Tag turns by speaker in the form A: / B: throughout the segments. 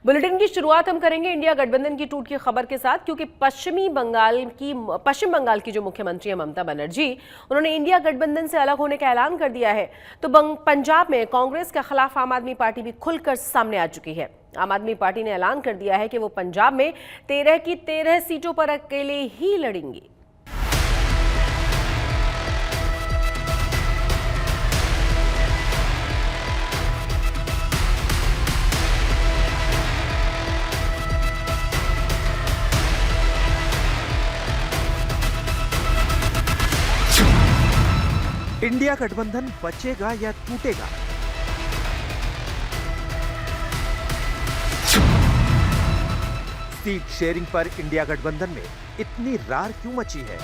A: Bulletin की शुरुआत हम करेंगे इंडिया गठबंधन की टूट की खबर के साथ, क्योंकि पश्चिम बंगाल की जो मुख्यमंत्री है ममता बनर्जी, उन्होंने इंडिया गठबंधन से अलग होने का ऐलान कर दिया है। तो पंजाब में कांग्रेस के खिलाफ आम आदमी पार्टी भी खुलकर सामने आ चुकी है। आम आदमी पार्टी ने ऐलान कर दिया है कि वो पंजाब में 13 की 13 सीटों पर अकेले ही लड़ेंगी।
B: इंडिया गठबंधन बचेगा या टूटेगा? सीट शेयरिंग पर इंडिया गठबंधन में इतनी रार क्यों मची है?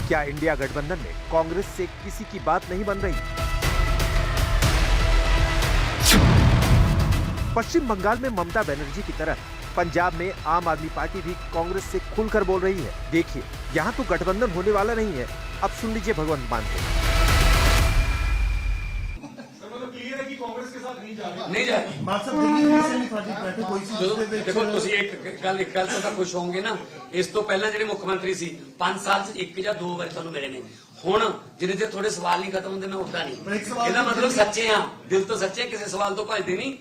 B: क्या इंडिया गठबंधन में कांग्रेस से किसी की बात नहीं बन रही? पश्चिम बंगाल में ममता बनर्जी की तरह पंजाब में आम आदमी पार्टी भी कांग्रेस से खुलकर बोल रही है। देखिए, यहाँ तो गठबंधन होने वाला नहीं है। अब सुन लीजिए भगवंत मान को।
C: क्लियर है कि कांग्रेस के साथ नहीं जा रही।
D: नहीं जा रही। देखो ਤੁਸੀਂ ਇੱਕ ਗੱਲ ਤਾਂ ਖੁਸ਼ ਹੋਵੋਗੇ ਨਾ, ਇਸ ਤੋਂ ਪਹਿਲਾਂ ਜਿਹੜੇ ਮੁੱਖ ਮੰਤਰੀ ਸੀ 5 ਸਾਲ 'ਚ ਇੱਕ ਜਾਂ ਦੋ ਵਾਰ ਤੁਹਾਨੂੰ ਮਿਲੇ ਨੇ। ਹੁਣ ਜਿਹਦੇ ਤੇ ਥੋੜੇ ਸਵਾਲ ਨਹੀਂ ਖਤਮ ਹੁੰਦੇ, ਮੈਂ ਉੱਠਦਾ ਨਹੀਂ। ਇਹਦਾ ਮਤਲਬ ਸੱਚੇ ਆ, ਦਿਲ ਤੋਂ ਸੱਚੇ, ਕਿਸੇ ਸਵਾਲ ਤੋਂ ਭੱਜਦੇ नहीं।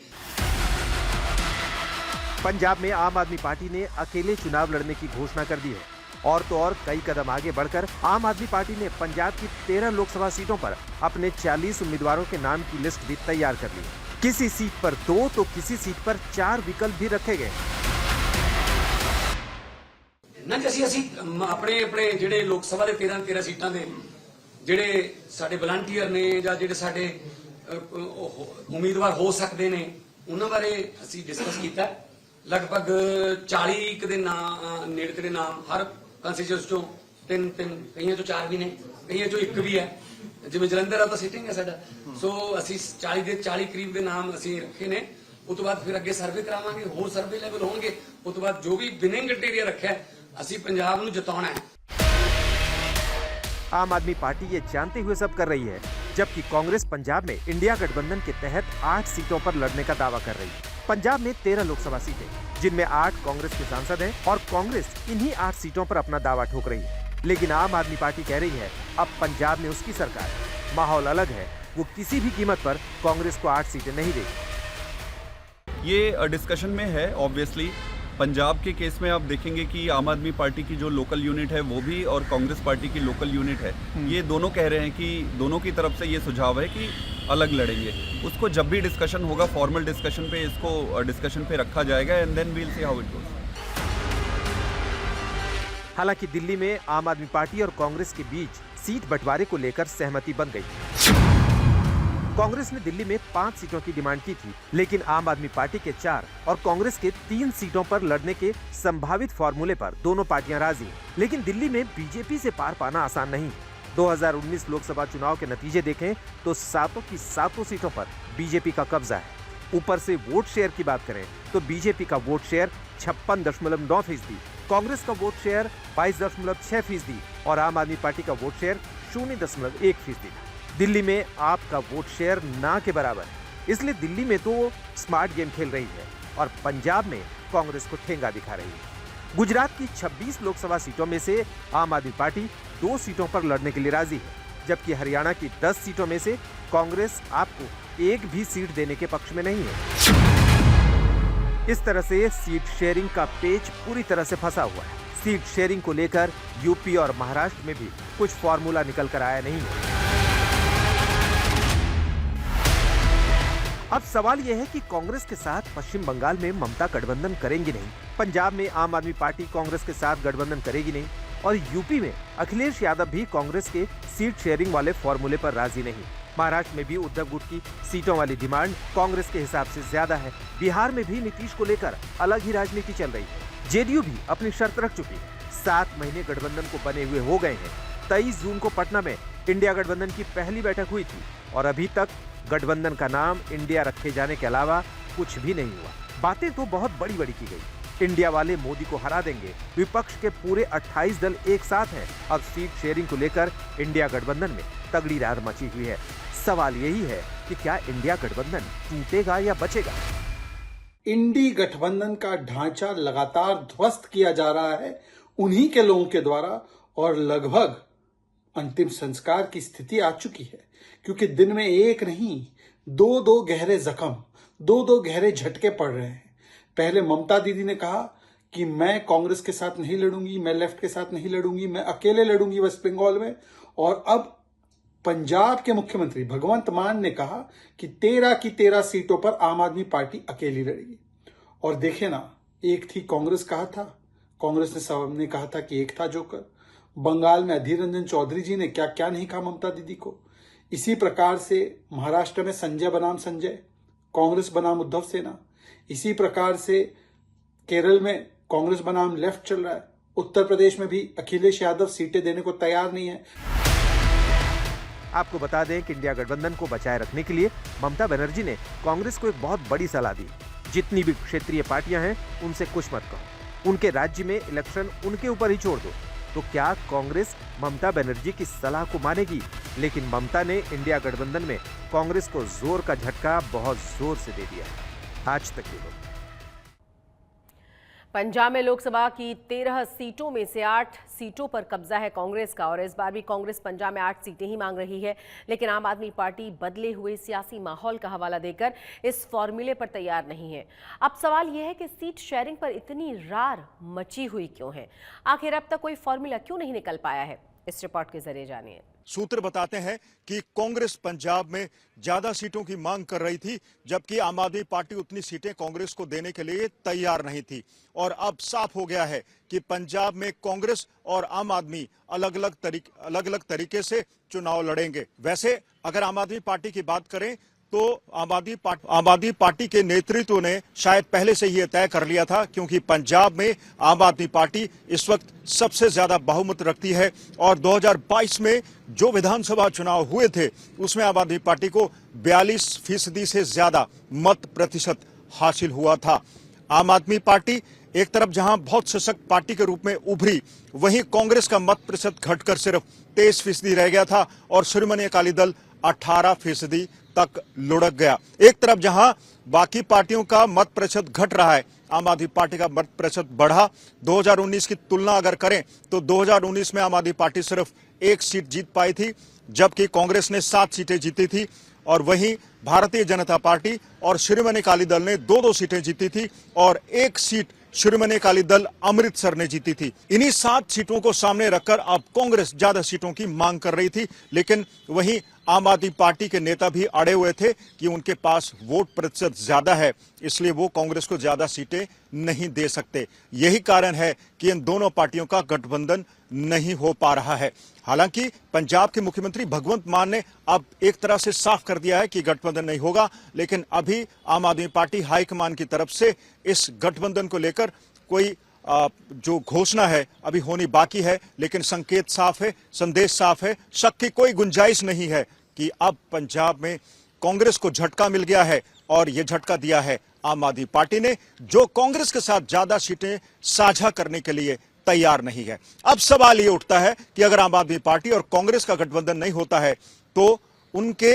B: पंजाब में आम आदमी पार्टी ने अकेले चुनाव लड़ने की घोषणा कर दी है। और तो और कई कदम आगे बढ़कर आम आदमी पार्टी ने पंजाब की 13 लोकसभा सीटों पर अपने 40 उम्मीदवारों के नाम की लिस्ट भी तैयार कर ली। किसी सीट पर 2 तो किसी सीट पर 4 विकल्प भी रखे गए।
D: ਨਾ ਜੀ ਅਸੀਂ ਆਪਣੇ ਜਿਹੜੇ ਲੋਕ ਸਭਾ ਦੇ 13 ਸੀਟਾਂ ਦੇ ਜਿਹੜੇ ਸਾਡੇ ਵਲੰਟੀਅਰ ਨੇ ਜਾਂ ਜਿਹੜੇ ਸਾਡੇ ਉਮੀਦਵਾਰ ਹੋ ਸਕਦੇ ਨੇ, ਉਹਨਾਂ ਬਾਰੇ ਅਸੀਂ ਡਿਸਕਸ ਕੀਤਾ। लगभग 40 ਦੇ ਨਾਮ ਨੇੜੇ ਤੇੜੇ ਨਾਮ ਹਰ ਕੰਸਟੀਚੁਐਂਸੀ ਚੋਂ ਤਿੰਨ ਕਈਆਂ ਚੋਂ 4 ਵੀ ਨੇ, ਕਈਆਂ ਚੋਂ ਇੱਕ ਵੀ ਹੈ। ਜਿਵੇਂ ਜਲੰਧਰ ਆ ਤਾਂ ਸਿਟਿੰਗ ਹੈ ਸਾਡਾ। ਸੋ ਅਸੀਂ 40 ਕਰੀਬ ਦੇ ਨਾਮ ਅਸੀਂ ਰੱਖੇ ਨੇ। ਉਸ ਤੋਂ ਬਾਅਦ ਫਿਰ ਅੱਗੇ ਸਰਵੇ ਕਰਾਵਾਂਗੇ, ਹੋਰ ਸਰਵੇ ਲੈਵਲ ਹੋਣਗੇ। ਉਸ ਤੋਂ ਬਾਅਦ ਜੋ ਵੀ ਵਿਨਿੰਗ ਕ੍ਰਾਈਟੇਰੀਆ ਰੱਖਿਆ, ਅਸੀਂ ਪੰਜਾਬ ਨੂੰ ਜਿਤਾਉਣਾ ਹੈ।
B: आम आदमी पार्टी ये जानते हुए सब कर रही है, जबकि कांग्रेस पंजाब में इंडिया गठबंधन के तहत 8 सीटों पर लड़ने का दावा कर रही है। पंजाब में 13 लोकसभा सीटें, जिनमें 8 कांग्रेस के सांसद हैं, और कांग्रेस इन्हीं 8 सीटों पर अपना दावा ठोक रही है। लेकिन आम आदमी पार्टी कह रही है अब पंजाब में उसकी सरकार है, माहौल अलग है। वो किसी भी कीमत पर कांग्रेस को 8 सीटें नहीं देगी।
E: ये डिस्कशन में है। ऑब्वियसली पंजाब के केस में आप देखेंगे कि आम आदमी पार्टी की जो लोकल यूनिट है वो भी, और कांग्रेस पार्टी की लोकल यूनिट है, ये दोनों कह रहे हैं कि दोनों की तरफ से ये सुझाव है कि अलग लड़ेंगे। उसको जब भी डिस्कशन होगा, फॉर्मल डिस्कशन पे इसको डिस्कशन पे रखा जाएगा, and then we'll see how it goes.
B: हालांकि दिल्ली में आम आदमी पार्टी और कांग्रेस के बीच सीट बंटवारे को लेकर सहमति बन गई। कांग्रेस ने दिल्ली में 5 सीटों की डिमांड की थी, लेकिन आम आदमी पार्टी के 4 और कांग्रेस के 3 सीटों पर लड़ने के संभावित फॉर्मूले पर दोनों पार्टियां राजी। लेकिन दिल्ली में बीजेपी से पार पाना आसान नहीं। 2019 लोकसभा चुनाव के नतीजे देखें तो 7 की 7 सीटों पर बीजेपी का कब्जा है। ऊपर से वोट शेयर की बात करें तो बीजेपी का वोट शेयर 56.9%, कांग्रेस का वोट शेयर 22.6% और आम आदमी पार्टी का वोट शेयर 0.1%। दिल्ली में आपका वोट शेयर ना के बराबर है, इसलिए दिल्ली में तो स्मार्ट गेम खेल रही है और पंजाब में कांग्रेस को ठेंगा दिखा रही है। गुजरात की 26 लोकसभा सीटों में से आम आदमी पार्टी 2 सीटों पर लड़ने के लिए राजी है, जबकि हरियाणा की 10 सीटों में से कांग्रेस आपको एक भी सीट देने के पक्ष में नहीं है। इस तरह से सीट शेयरिंग का पेच पूरी तरह से फंसा हुआ है। सीट शेयरिंग को लेकर यूपी और महाराष्ट्र में भी कुछ फॉर्मूला निकल कर आया नहीं है। अब सवाल यह है कि कांग्रेस के साथ पश्चिम बंगाल में ममता गठबंधन करेंगी नहीं, पंजाब में आम आदमी पार्टी कांग्रेस के साथ गठबंधन करेगी नहीं, और यूपी में अखिलेश यादव भी कांग्रेस के सीट शेयरिंग वाले फॉर्मूले पर राजी नहीं। महाराष्ट्र में भी उद्धव गुट की सीटों वाली डिमांड कांग्रेस के हिसाब से ज्यादा है। बिहार में भी नीतीश को लेकर अलग ही राजनीति चल रही है। जेडीयू भी अपनी शर्त रख चुकी है। 7 महीने गठबंधन को बने हुए हो गए हैं। 23 जून को पटना में इंडिया गठबंधन की पहली बैठक हुई थी और अभी तक गठबंधन का नाम इंडिया रखे जाने के अलावा कुछ भी नहीं हुआ। बातें तो बहुत बड़ी बड़ी की गई। इंडिया वाले मोदी को हरा देंगे, विपक्ष के पूरे 28 दल एक साथ हैं। अब सीट शेयरिंग को लेकर इंडिया गठबंधन में तगड़ी रार मची हुई है। सवाल यही है कि क्या इंडिया गठबंधन टूटेगा या बचेगा।
F: इंडी गठबंधन का ढांचा लगातार ध्वस्त किया जा रहा है उन्हीं के लोगों के द्वारा और लगभग अंतिम संस्कार की स्थिति आ चुकी है, क्योंकि दिन में एक नहीं दो गहरे जख्म, दो गहरे झटके पड़ रहे हैं। पहले ममता दीदी ने कहा कि मैं कांग्रेस के साथ नहीं लड़ूंगी, मैं लेफ्ट के साथ नहीं लड़ूंगी, मैं अकेले लड़ूंगी वेस्ट बंगाल में। और अब पंजाब के मुख्यमंत्री भगवंत मान ने कहा कि 13 की 13 सीटों पर आम आदमी पार्टी अकेली लड़ेगी। और देखे ना, एक थी कांग्रेस कहा था, कांग्रेस ने सामने कहा था कि एक था जोकर। बंगाल में अधीर रंजन चौधरी जी ने क्या क्या नहीं कहा ममता दीदी को। इसी प्रकार से महाराष्ट्र में संजय बनाम संजय, कांग्रेस बनाम उद्धव सेना। इसी प्रकार से केरल में कांग्रेस बनाम लेफ्ट चल रहा है। उत्तर प्रदेश में भी अखिलेश यादव सीटें देने को तैयार नहीं है।
B: आपको बता दें कि इंडिया गठबंधन को बचाए रखने के लिए ममता बनर्जी ने कांग्रेस को एक बहुत बड़ी सलाह दी। जितनी भी क्षेत्रीय पार्टियां हैं उनसे कुछ मत कहो, उनके राज्य में इलेक्शन उनके ऊपर ही छोड़ दो। तो क्या कांग्रेस ममता बनर्जी की सलाह को मानेगी? लेकिन ममता ने इंडिया गठबंधन में कांग्रेस को जोर का झटका बहुत जोर से दे दिया। आज तक के लोग
A: पंजाब में लोकसभा की 13 सीटों में से 8 सीटों पर कब्जा है कांग्रेस का और इस बार भी कांग्रेस पंजाब में 8 सीटें ही मांग रही है। लेकिन आम आदमी पार्टी बदले हुए सियासी माहौल का हवाला देकर इस फॉर्मूले पर तैयार नहीं है। अब सवाल यह है कि सीट शेयरिंग पर इतनी रार मची हुई क्यों है? आखिर अब तक कोई फॉर्मूला क्यों नहीं निकल पाया है? इस रिपोर्ट के जरिए जानिए।
G: सूत्र बताते हैं कि कांग्रेस पंजाब में ज्यादा सीटों की मांग कर रही थी, जबकि आम आदमी पार्टी उतनी सीटें कांग्रेस को देने के लिए तैयार नहीं थी। और अब साफ हो गया है कि पंजाब में कांग्रेस और आम आदमी अलग अलग तरीके से चुनाव लड़ेंगे। वैसे अगर आम आदमी पार्टी की बात करें तो आम आदमी पार्टी के नेतृत्व ने शायद पहले से ही तय कर लिया था, क्योंकि पंजाब में आम आदमी पार्टी इस वक्त सबसे ज्यादा बहुमत रखती है। और 2022 में जो विधानसभा चुनाव हुए थे उसमें आम आदमी पार्टी को 42% से ज्यादा मत प्रतिशत हासिल हुआ था। आम आदमी पार्टी एक तरफ जहां बहुत सशक्त पार्टी के रूप में उभरी, वहीं कांग्रेस का मत प्रतिशत घटकर सिर्फ 23% रह गया था और शिरोमणि अकाली दल 18% तक लुढ़क गया। एक तरफ जहां बाकी पार्टियों का मत प्रतिशत घट रहा है, आम आदमी पार्टी का मत प्रतिशत बढ़ा। 2019 की तुलना अगर करें तो 2019 में आम आदमी पार्टी सिर्फ 1 सीट जीत पाई थी, जबकि कांग्रेस ने 7 सीटें जीती थी। और वहीं भारतीय जनता पार्टी और शिरोमणि अकाली दल ने 2-2 सीटें जीती थी और 1 सीट शिरोमणि अकाली दल अमृतसर ने जीती थी। इन्हीं 7 सीटों को सामने रखकर अब कांग्रेस ज्यादा सीटों की मांग कर रही थी, लेकिन वहीं आम आदमी पार्टी के नेता भी अड़े हुए थे कि उनके पास वोट प्रतिशत ज्यादा है, इसलिए वो कांग्रेस को ज्यादा सीटें नहीं दे सकते। यही कारण है कि इन दोनों पार्टियों का गठबंधन नहीं हो पा रहा है। हालांकि पंजाब के मुख्यमंत्री भगवंत मान ने अब एक तरह से साफ कर दिया है कि गठबंधन नहीं होगा, लेकिन अभी आम आदमी पार्टी हाईकमान की तरफ से इस गठबंधन को लेकर कोई जो घोषणा है अभी होनी बाकी है। लेकिन संकेत साफ है, संदेश साफ है, शक की कोई गुंजाइश नहीं है कि अब पंजाब में कांग्रेस को झटका मिल गया है और यह झटका दिया है आम आदमी पार्टी ने, जो कांग्रेस के साथ ज्यादा सीटें साझा करने के लिए तैयार नहीं है। अब सवाल ये उठता है कि अगर आम आदमी पार्टी और कांग्रेस का गठबंधन नहीं होता है तो उनके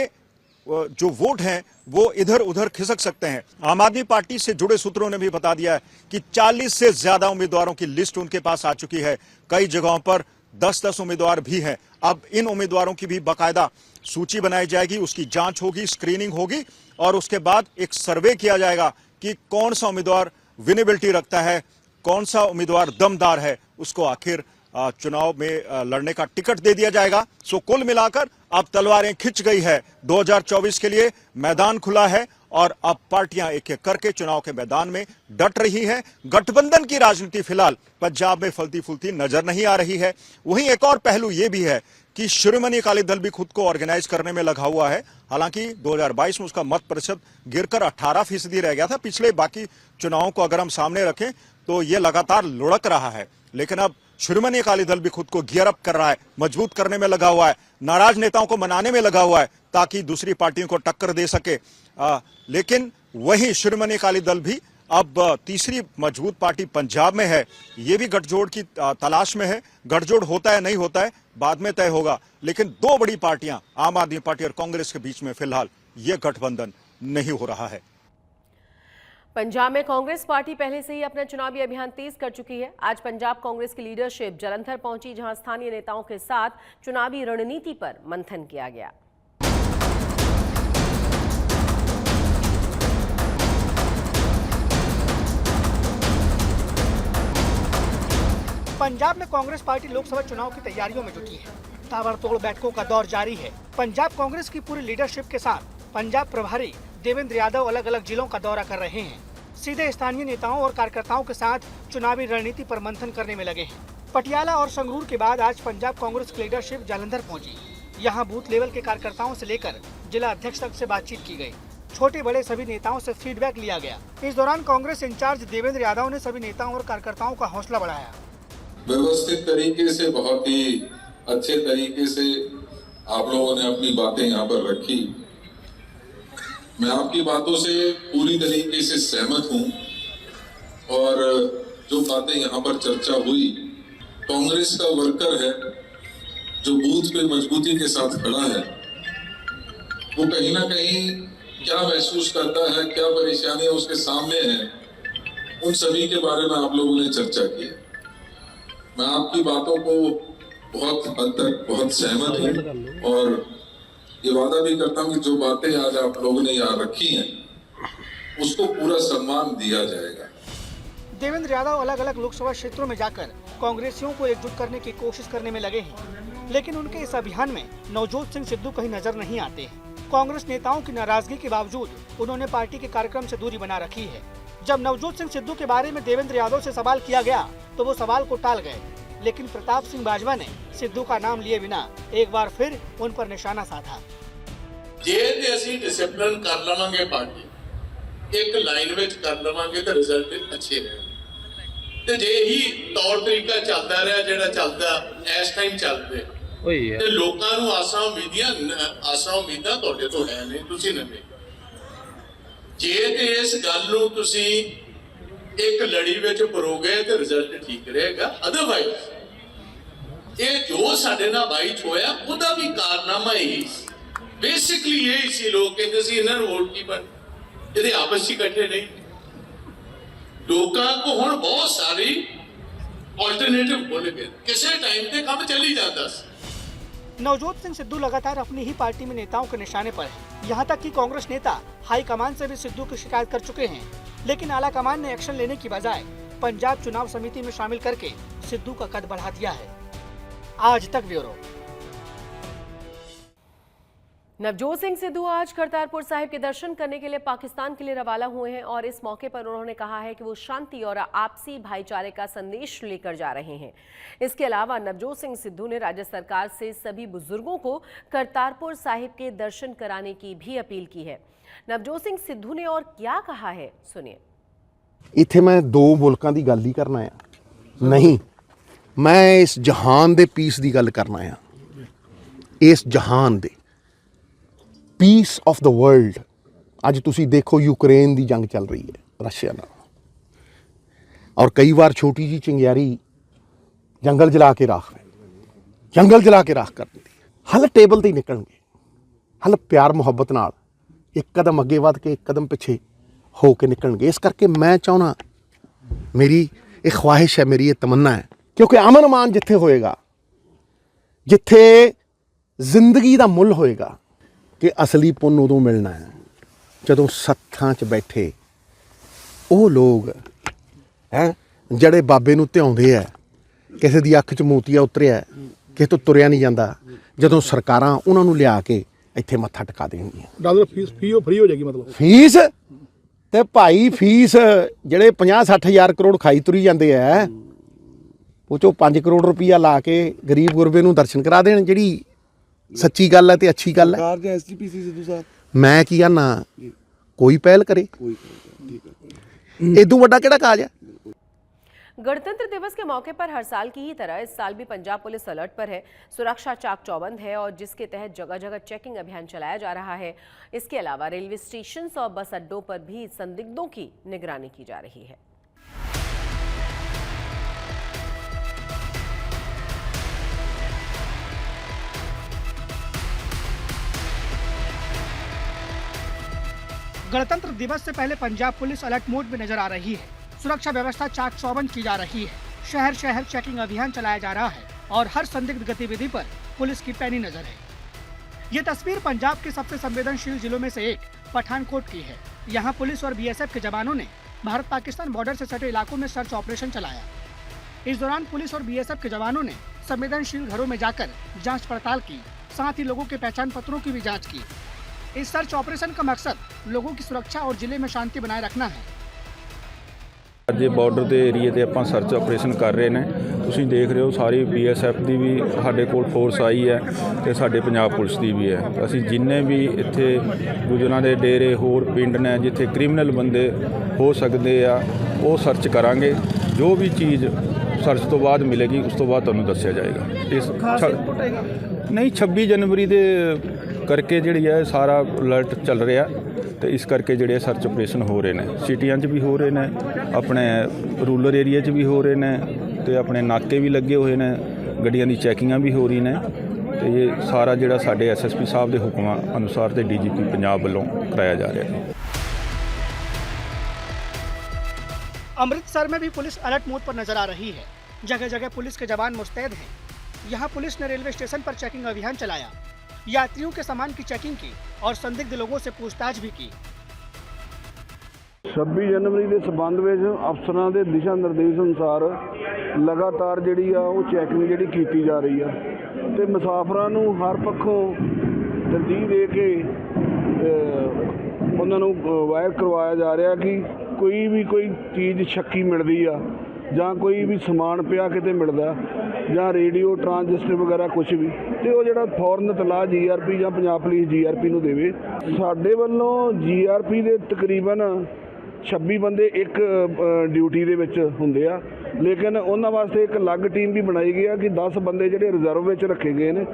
G: जो वोट हैं वो इधर उधर खिसक सकते हैं। आम आदमी पार्टी से जुड़े सूत्रों ने भी बता दिया है कि 40 से ज्यादा उम्मीदवारों की लिस्ट उनके पास आ चुकी है। कई जगहों पर 10-10 उम्मीदवार भी हैं। अब इन उम्मीदवारों की भी बाकायदा सूची बनाई जाएगी, उसकी जांच होगी, स्क्रीनिंग होगी और उसके बाद एक सर्वे किया जाएगा कि कौन सा उम्मीदवार विनेबिलिटी रखता है, कौन सा उम्मीदवार दमदार है, उसको आखिर चुनाव में लड़ने का टिकट दे दिया जाएगा। सो कुल मिलाकर अब तलवारें खिंच गई है। 2024 के लिए मैदान खुला है और अब पार्टियां एक एक करके चुनाव के मैदान में डट रही हैं। गठबंधन की राजनीति फिलहाल पंजाब में फलती फूलती नजर नहीं आ रही है। वहीं एक और पहलू यह भी है कि शिरोमणि अकाली दल भी खुद को ऑर्गेनाइज करने में लगा हुआ है। हालांकि 2022 में उसका मत प्रतिशत गिरकर 18% रह गया था। पिछले बाकी चुनावों को अगर हम सामने रखें तो यह लगातार लुढ़क रहा है, लेकिन अब शिरोमणि अकाली दल भी खुद को गियर अप कर रहा है, मजबूत करने में लगा हुआ है, नाराज नेताओं को मनाने में लगा हुआ है ताकि दूसरी पार्टियों को टक्कर दे सके। लेकिन वही शिरोमणि अकाली दल भी अब तीसरी मजबूत पार्टी पंजाब में है, ये भी गठजोड़ की तलाश में है। गठजोड़ होता है नहीं होता है बाद में तय होगा, लेकिन दो बड़ी पार्टियां आम आदमी पार्टी और कांग्रेस के बीच में फिलहाल ये गठबंधन नहीं हो रहा है।
A: पंजाब में कांग्रेस पार्टी पहले से ही अपना चुनावी अभियान तेज कर चुकी है। आज पंजाब कांग्रेस की लीडरशिप जालंधर पहुंची, जहां स्थानीय नेताओं के साथ चुनावी रणनीति पर मंथन किया गया।
H: पंजाब में कांग्रेस पार्टी लोकसभा चुनाव की तैयारियों में जुटी है। ताबड़तोड़ बैठकों का दौर जारी है। पंजाब कांग्रेस की पूरी लीडरशिप के साथ पंजाब प्रभारी देवेंद्र यादव अलग अलग जिलों का दौरा कर रहे हैं। सीधे स्थानीय नेताओं और कार्यकर्ताओं के साथ चुनावी रणनीति पर मंथन करने में लगे हैं। पटियाला और संगरूर के बाद आज पंजाब कांग्रेस की लीडरशिप जालंधर पहुंची। यहाँ बूथ लेवल के कार्यकर्ताओं से लेकर जिला अध्यक्ष तक से बातचीत की गई। छोटे बड़े सभी नेताओं से फीडबैक लिया गया। इस दौरान कांग्रेस इंचार्ज देवेंद्र यादव ने सभी नेताओं और कार्यकर्ताओं का हौसला बढ़ाया।
I: व्यवस्थित तरीके से, बहुत ही अच्छे तरीके से आप लोगों ने अपनी बातें यहाँ पर रखी। मैं आपकी बातों से पूरी तरीके से सहमत हूँ और जो बातें यहाँ पर चर्चा हुई, कांग्रेस का वर्कर है जो बूथ पे मजबूती के साथ खड़ा है, वो कहीं ना कहीं क्या महसूस करता है, क्या परेशानियां उसके सामने हैं, उन सभी के बारे में आप लोगों ने चर्चा की। मैं आपकी बातों को बहुत हद तक बहुत सहमत हूँ और ये वादा भी करता हूँ कि जो बातें आज आप लोगों ने यहाँ रखी हैं उसको पूरा सम्मान दिया जाएगा।
H: देवेंद्र यादव अलग अलग लोकसभा क्षेत्रों में जाकर कांग्रेसियों को एकजुट करने की कोशिश करने में लगे हैं, लेकिन उनके इस अभियान में नवजोत सिंह सिद्धू कहीं नजर नहीं आते हैं। कांग्रेस नेताओं की नाराजगी के बावजूद उन्होंने पार्टी के कार्यक्रम से दूरी बना रखी है। जब नवजोत सिंह सिद्धू के बारे में देवेंद्र यादव से सवाल किया गया तो वो सवाल को टाल गए, लेकिन प्रताप सिंह बाजवा ने सिद्धू का नाम लिए बिना एक बार फिर उन पर निशाना साधा।
J: जे ते ਅਸੀਂ डिसिप्लिन कर लवांगे, पार्टी एक लाइन में कर लवांगे तो रिजल्ट अच्छे रहे। ਤੇ ਜੇ ਹੀ ਤੌਰ ਤਰੀਕਾ ਚੱਲਦਾ ਰਿਹਾ ਜਿਹੜਾ ਚੱਲਦਾ ਇਸ ਟਾਈਮ ਚੱਲ ਰਿਹਾ ਤੇ ਲੋਕਾਂ ਨੂੰ ਆਸਾਂ ਉਮੀਦਾਂ ਤੁਹਾਡੇ ਤੋਂ ਹੈ ਨਹੀਂ, ਤੁਸੀਂ ਨਵੇਂ ਜੇ ਤੇ ਇਸ ਗੱਲ ਨੂੰ ਤੁਸੀਂ ਇੱਕ ਲੜੀ ਵਿੱਚ ਪਰੋਗੇ ਤੇ ਰਿਜ਼ਲਟ ਠੀਕ ਰਹੇਗਾ। ਅਦਰਵਾਈਜ਼ ਇਹ ਜੋ ਸਾਡੇ ਨਾਲ ਬਾਈਚ ਹੋਇਆ ਉਹਦਾ ਵੀ ਕਾਰਨਾਮਾ ਹੀ ਬੇਸਿਕਲੀ ਇਹ ਸੀ। ਲੋਕ ਕਹਿੰਦੇ ਸੀ ਇਹਨਾਂ ਨੂੰ ਵੋਟ ਕੀ ਬਣ, ਇਹਦੇ ਆਪਸ ਵਿੱਚ ਇਕੱਠੇ ਨਹੀਂ। लोगों को हुण बहुत सारी अल्टरनेटिव बोल गए, किसी टाइम पे काम चली जाता।
H: नवजोत सिंह सिद्धू लगातार अपनी ही पार्टी में नेताओं के निशाने पर है। यहाँ तक कि कांग्रेस नेता हाईकमान से भी सिद्धू की शिकायत कर चुके हैं, लेकिन आला कमान ने एक्शन लेने की बजाय पंजाब चुनाव समिति में शामिल करके सिद्धू का कद बढ़ा दिया है। आज तक ब्यूरो।
A: नवजोत सिंह सिद्धू आज करतारपुर साहिब के दर्शन करने के लिए पाकिस्तान के लिए रवाना हुए हैं और इस मौके पर उन्होंने कहा है कि वो शांति और आपसी भाईचारे का संदेश लेकर जा रहे हैं। इसके अलावा नवजोत सिंह सिद्धू ने राज्य सरकार से सभी बुजुर्गों को करतारपुर साहिब के दर्शन कराने की भी अपील की है। नवजोत सिंह सिद्धू ने और क्या कहा है, सुनिए।
K: इत्थे मैं दो मुल्कां दी गल ही करना है, नहीं मैं इस जहान दे पीस दी गल करना है। इस जहान दे पीस ऑफ द वर्ल्ड। अज तुसी देखो यूक्रेन की जंग चल रही है रशिया नाल, और कई बार छोटी जी चिंगियारी जंगल जला के राख कर देती। हल टेबल ते निकलणगे, हल प्यार मुहब्बत नाल एक कदम अगे वध के एक कदम पिछे हो के निकलणगे। इस करके मैं चाहना, मेरी एक ख्वाहिश है, मेरी ये तमन्ना है, क्योंकि अमन मान जिथे होएगा, जिथे जिंदगी का मुल होएगा, कि असली पुन उदों मिलना है जदों सत्थां च बैठे वो लोग हैं जड़े बाबे नूं ध्याउंदे है। किसी दी अख च मोतिया उतरिया, किसी तो तुरिया नहीं जाता, जदों सरकारां उन्हां नूं लिया के इत्थे मत्था टिका देणगीआं।
C: फीस फ्री हो जाएगी, मतलब
K: फीस ते भाई फीस जड़े 50-60 हज़ार करोड़ खाई तुरी जाते है, वो चो 5 करोड़ रुपया ला के गरीब गुरबे नूं दर्शन करा देण। जिहड़ी सच्ची गल है तो अच्छी गल है। मैं की कहना, कोई पहल करे, इदों वड्डा किहड़ा काज है।
A: गणतंत्र दिवस के मौके पर हर साल की ही तरह इस साल भी पंजाब पुलिस अलर्ट पर है। सुरक्षा चाक चौबंद है और जिसके तहत जगह जगह चेकिंग अभियान चलाया जा रहा है। इसके अलावा रेलवे स्टेशन और बस अड्डों पर भी संदिग्धों की निगरानी की जा रही है।
H: गणतंत्र दिवस से पहले पंजाब पुलिस अलर्ट मोड में नजर आ रही है। सुरक्षा व्यवस्था चाक चौबंद की जा रही है। शहर शहर चेकिंग अभियान चलाया जा रहा है और हर संदिग्ध गतिविधि पर पुलिस की पैनी नजर है। ये तस्वीर पंजाब के सबसे संवेदनशील जिलों में से एक पठानकोट की है। यहाँ पुलिस और बीएसएफ के जवानों ने भारत पाकिस्तान बॉर्डर से सटे इलाकों में सर्च ऑपरेशन चलाया। इस दौरान पुलिस और बीएसएफ के जवानों ने संवेदनशील घरों में जाकर जांच पड़ताल की, साथ ही लोगों के पहचान पत्रों की भी जांच की। इस सर्च ऑपरेशन का मकसद लोगों की सुरक्षा और जिले में शांति बनाए रखना है।
L: ਅੱਜ ਬਾਰਡਰ ਦੇ ਏਰੀਏ ਤੇ ਆਪਾਂ ਸਰਚ ਆਪਰੇਸ਼ਨ ਕਰ ਰਹੇ ਨੇ। ਤੁਸੀਂ ਦੇਖ ਰਹੇ ਹੋ ਸਾਰੀ ਬੀਐਸਐਫ ਦੀ ਵੀ ਸਾਡੇ ਕੋਲ ਫੋਰਸ ਆਈ ਹੈ ਤੇ ਸਾਡੇ ਪੰਜਾਬ ਪੁਲਿਸ ਦੀ ਵੀ ਹੈ। ਅਸੀਂ ਜਿੰਨੇ ਵੀ ਇੱਥੇ ਗੁਜਰਾਂ ਦੇ ਡੇਰੇ ਹੋਰ ਪਿੰਡ ਨੇ ਜਿੱਥੇ ਕ੍ਰਿਮੀਨਲ ਬੰਦੇ ਹੋ ਸਕਦੇ ਆ ਉਹ ਸਰਚ ਕਰਾਂਗੇ। ਜੋ ਵੀ ਚੀਜ਼ ਸਰਚ ਤੋਂ ਬਾਅਦ ਮਿਲੇਗੀ ਉਸ ਤੋਂ ਬਾਅਦ ਤੁਹਾਨੂੰ ਦੱਸਿਆ ਜਾਏਗਾ। ਇਸ ਨਹੀਂ 26 ਜਨਵਰੀ ਦੇ ਕਰਕੇ ਜਿਹੜੀ ਹੈ ਸਾਰਾ ਅਲਰਟ ਚੱਲ ਰਿਹਾ ਤੇ ਇਸ ਕਰਕੇ ਜਿਹੜੇ ਸਰਚ ਆਪਰੇਸ਼ਨ ਹੋ ਰਹੇ ਨੇ ਸਿਟੀਆਂ 'ਚ ਵੀ ਹੋ ਰਹੇ ਨੇ, ਆਪਣੇ ਰੂਰਲ ਏਰੀਆ 'ਚ ਵੀ ਹੋ ਰਹੇ ਨੇ ਤੇ ਆਪਣੇ ਨਾਕੇ ਵੀ ਲੱਗੇ ਹੋਏ ਨੇ, ਗੱਡੀਆਂ ਦੀ ਚੈਕਿੰਗਾਂ ਵੀ ਹੋ ਰਹੀ ਨੇ ਤੇ ਇਹ ਸਾਰਾ ਜਿਹੜਾ ਸਾਡੇ ਐਸਐਸਪੀ ਸਾਹਿਬ ਦੇ ਹੁਕਮਾਂ ਅਨੁਸਾਰ ਤੇ ਡੀਜੀਪੀ ਪੰਜਾਬ ਵੱਲੋਂ ਕਰਾਇਆ ਜਾ ਰਿਹਾ ਹੈ।
H: अमृतसर में भी पुलिस अलर्ट मोड पर नजर आ रही है। जगह जगह पुलिस के जवान मुस्तैद हैं। यहाँ पुलिस ने रेलवे स्टेशन पर चेकिंग अभियान चलाया, यात्रियों के सामान की चेकिंग की और संदिग्ध लोगों से पूछताछ भी की।
M: 26 जनवरी ਦੇ ਸੰਬੰਧ ਵਿੱਚ ਅਫਸਰਾਂ ਦੇ ਦਿਸ਼ਾ ਨਿਰਦੇਸ਼ ਅਨੁਸਾਰ ਲਗਾਤਾਰ ਜਿਹੜੀ ਆ ਉਹ ਚੈਕਿੰਗ ਜਿਹੜੀ ਕੀਤੀ ਜਾ ਰਹੀ ਆ ਤੇ ਮੁਸਾਫਰਾਂ ਨੂੰ ਹਰ ਪੱਖੋਂ ਤਰਜੀਹ ਦੇ ਕੇ ਉਹਨਾਂ ਨੂੰ ਵਾਇਰ ਕਰਵਾਇਆ ਜਾ ਰਿਹਾ ਕਿ ਕੋਈ ਚੀਜ਼ ਸ਼ੱਕੀ ਮਿਲਦੀ ਆ ਜਾਂ ਕੋਈ ਵੀ ਸਮਾਨ ਪਿਆ ਕਿਤੇ ਮਿਲਦਾ ਜਾਂ ਰੇਡੀਓ ਟਰਾਂਜਿਸਟਰ ਵਗੈਰਾ ਕੁਝ ਵੀ ਤੇ ਉਹ ਜਿਹੜਾ ਫੌਰਨ ਇਤਲਾਹ ਜੀਆਰਪੀ ਜਾਂ ਪੰਜਾਬ ਪੁਲਿਸ ਜੀਆਰਪੀ ਨੂੰ ਦੇਵੇ। ਸਾਡੇ ਵੱਲੋਂ ਜੀਆਰਪੀ ਦੇ ਤਕਰੀਬਨ 26 ਬੰਦੇ ਇੱਕ ਡਿਊਟੀ ਦੇ ਵਿੱਚ ਹੁੰਦੇ ਆ, ਲੇਕਿਨ ਉਹਨਾਂ ਵਾਸਤੇ ਇੱਕ ਅਲੱਗ ਟੀਮ ਵੀ ਬਣਾਈ ਗਈ ਆ ਕਿ 10 ਬੰਦੇ ਜਿਹੜੇ ਰਿਜ਼ਰਵ ਵਿੱਚ ਰੱਖੇ ਗਏ ਨੇ।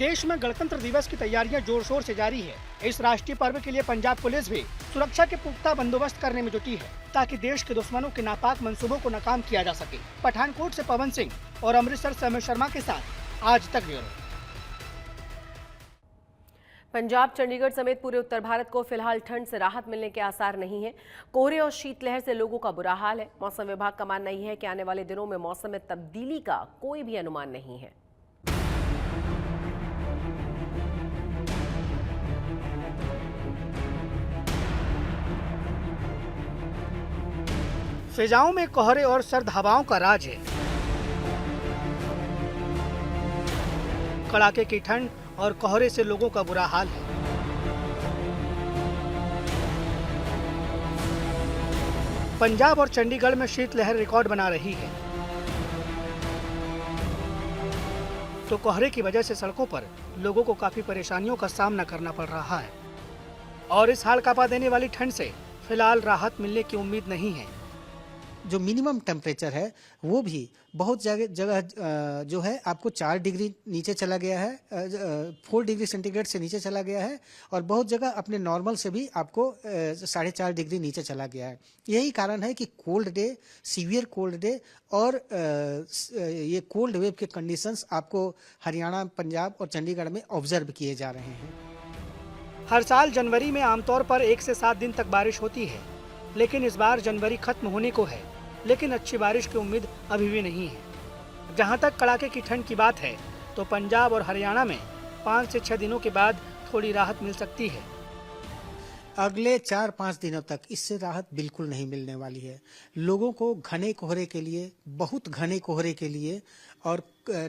H: देश में गणतंत्र दिवस की तैयारियां जोर शोर से जारी है। इस राष्ट्रीय पर्व के लिए पंजाब पुलिस भी सुरक्षा के पुख्ता बंदोबस्त करने में जुटी है ताकि देश के दुश्मनों के नापाक मंसूबों को नाकाम किया जा सके। पठानकोट से पवन सिंह और अमृतसर से अमित शर्मा के साथ आज तक ब्यूरो।
A: पंजाब, चंडीगढ़ समेत पूरे उत्तर भारत को फिलहाल ठंड से राहत मिलने के आसार नहीं है। कोहरे और शीतलहर से लोगों का बुरा हाल है। मौसम विभाग का मानना यह है कि आने वाले दिनों में मौसम में तब्दीली का कोई भी अनुमान नहीं है।
H: फिजाओं में कोहरे और सर्द हवाओं का राज है। कड़ाके की ठंड और कोहरे से लोगों का बुरा हाल है। पंजाब और चंडीगढ़ में शीतलहर रिकॉर्ड बना रही है तो कोहरे की वजह से सड़कों पर लोगों को काफी परेशानियों का सामना करना पड़ रहा है और इस हाल कांपा देने वाली ठंड से फिलहाल राहत मिलने की उम्मीद नहीं है।
N: जो मिनिमम टेम्परेचर है वो भी बहुत जगह जो है आपको 4 डिग्री नीचे चला गया है, 4 डिग्री सेंटीग्रेड से नीचे चला गया है और बहुत जगह अपने नॉर्मल से भी आपको 4.5 डिग्री नीचे चला गया है। यही कारण है कि cold day, severe cold day और ये कोल्ड वेव के कंडीशंस आपको हरियाणा, पंजाब और चंडीगढ़ में ऑब्जर्व किए जा रहे हैं।
H: हर साल जनवरी में आमतौर पर 1 से 7 दिन तक बारिश होती है, लेकिन इस बार जनवरी खत्म होने को है, लेकिन अच्छी बारिश की उम्मीद अभी भी नहीं है। जहां तक कड़ाके की ठंड की बात है तो पंजाब और हरियाणा में 5 से 6 दिनों के बाद थोड़ी राहत मिल सकती है।
N: अगले 4-5 दिनों तक इससे राहत बिल्कुल नहीं मिलने वाली है। लोगों को घने कोहरे के लिए, बहुत घने कोहरे के लिए और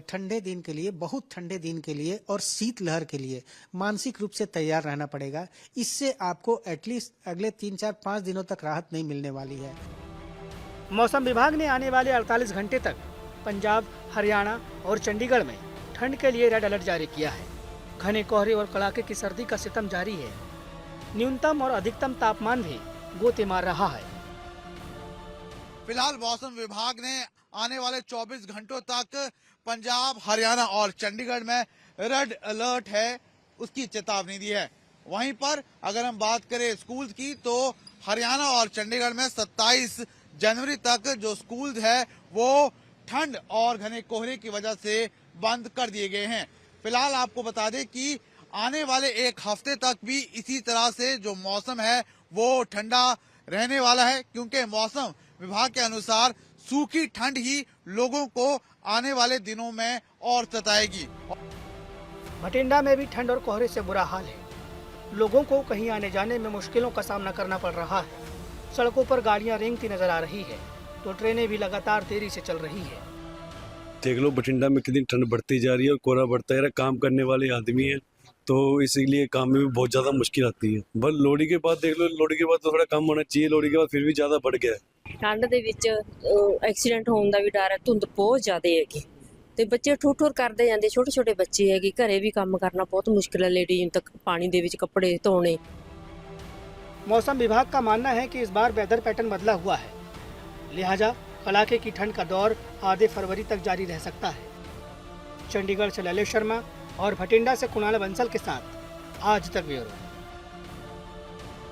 N: ठंडे दिन के लिए, बहुत ठंडे दिन के लिए और शीतलहर के लिए मानसिक रूप से तैयार रहना पड़ेगा। इससे आपको एटलीस्ट अगले 3-4-5 दिनों तक राहत नहीं मिलने वाली है।
H: मौसम विभाग ने आने वाले 48 घंटे तक पंजाब, हरियाणा और चंडीगढ़ में ठंड के लिए रेड अलर्ट जारी किया है। घने कोहरे और कड़ाके की सर्दी का सितम जारी है। न्यूनतम और अधिकतम तापमान भी गोते मार रहा है।
O: फिलहाल मौसम विभाग ने आने वाले 24 घंटों तक पंजाब, हरियाणा और चंडीगढ़ में रेड अलर्ट है उसकी चेतावनी दी है। वहीं पर अगर हम बात करें स्कूल की तो हरियाणा और चंडीगढ़ में 27 जनवरी तक जो स्कूल है वो ठंड और घने कोहरे की वजह से बंद कर दिए गए हैं। फिलहाल आपको बता दें कि आने वाले एक हफ्ते तक भी इसी तरह से जो मौसम है वो ठंडा रहने वाला है, क्योंकि मौसम विभाग के अनुसार सूखी ठंड ही लोगों को आने वाले दिनों में और सताएगी।
H: भटिंडा में भी ठंड और कोहरे से बुरा हाल है। लोगों को कहीं आने जाने में मुश्किलों का सामना करना पड़ रहा है। सड़कों पर गाड़ियां रेंगती नजर आ रही है तो ट्रेनें भी लगातार देरी से चल रही है।
P: देख लो बठिंडा में कितनी ठंड बढ़ती जा रही है और कोहरा बढ़ता है। काम करने वाले आदमी है तो इसीलिए काम में भी बहुत ज्यादा मुश्किल आती है। बस लोहड़ी के बाद देख लो, लोहड़ी के बाद तो थोड़ा कम होना चाहिए, लोहड़ी के बाद फिर भी ज्यादा बढ़ गया है।
Q: ठंड ਦੇ ਵਿੱਚ ਐਕਸੀਡੈਂਟ ਹੋਣ ਦਾ ਵੀ ਡਰ ਹੈ। ਧੁੰਦ ਬਹੁਤ ਜ਼ਿਆਦਾ ਹੈਗੀ ਤੇ ਬੱਚੇ ਠੂਠੂਰ ਕਰਦੇ ਜਾਂਦੇ, ਛੋਟੇ ਛੋਟੇ ਬੱਚੇ ਹੈਗੇ, ਘਰੇ ਵੀ ਕੰਮ ਕਰਨਾ ਬਹੁਤ ਮੁਸ਼ਕਿਲ ਹੈ। ਲੇਡੀਜ਼ ਤੱਕ ਪਾਣੀ ਦੇ ਵਿੱਚ ਕੱਪੜੇ ਧੋਣੇ।
H: मौसम विभाग का मानना है कि इस बार वेदर पैटर्न बदला हुआ है, लिहाजा कड़ाके की ठंड का दौर आधे फरवरी तक जारी रह सकता है। चंडीगढ़ से ललित शर्मा और भटिंडा से कुणाल बंसल के साथ आज तक ब्यूरो।